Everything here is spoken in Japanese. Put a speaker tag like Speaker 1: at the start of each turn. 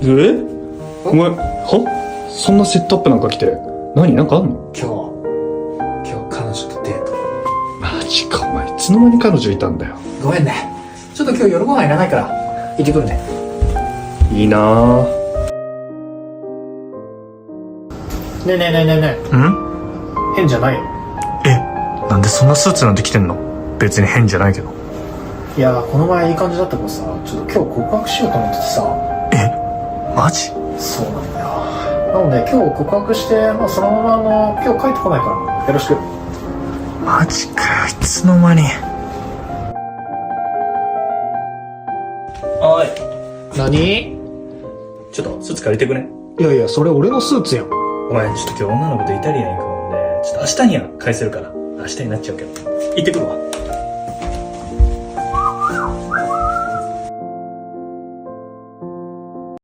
Speaker 1: お前、そんなセットアップなんか来て、なんかあんの？
Speaker 2: 今日彼女とデート。
Speaker 1: マジか、お前、いつの間に彼女いたんだよ。
Speaker 2: ごめんね。ちょっと今日夜ご飯いらないから、行ってくるね。
Speaker 1: いいなぁ。
Speaker 2: ねえねえねえねえねえ。
Speaker 1: ん？
Speaker 2: 変じゃないよ。
Speaker 1: なんでそんなスーツなんて着てんの？別に変じゃないけど。
Speaker 2: いや、この前いい感じだったからさ、ちょっと今日告白しようと思っててさ。
Speaker 1: マジ？
Speaker 2: そうなんだよ。なので今日告白して、そのまま今日帰ってこないからよろしく。
Speaker 1: マジかよ、いつの間に。おい。
Speaker 2: 何？
Speaker 1: ちょっとスーツ借りてくね。
Speaker 2: いやいや、それ俺のスーツやん。
Speaker 1: お前、ちょっと今日女の子とイタリアン行くもんで、ちょっと明日には返せるから、明日になっちゃうけど。行ってくるわ。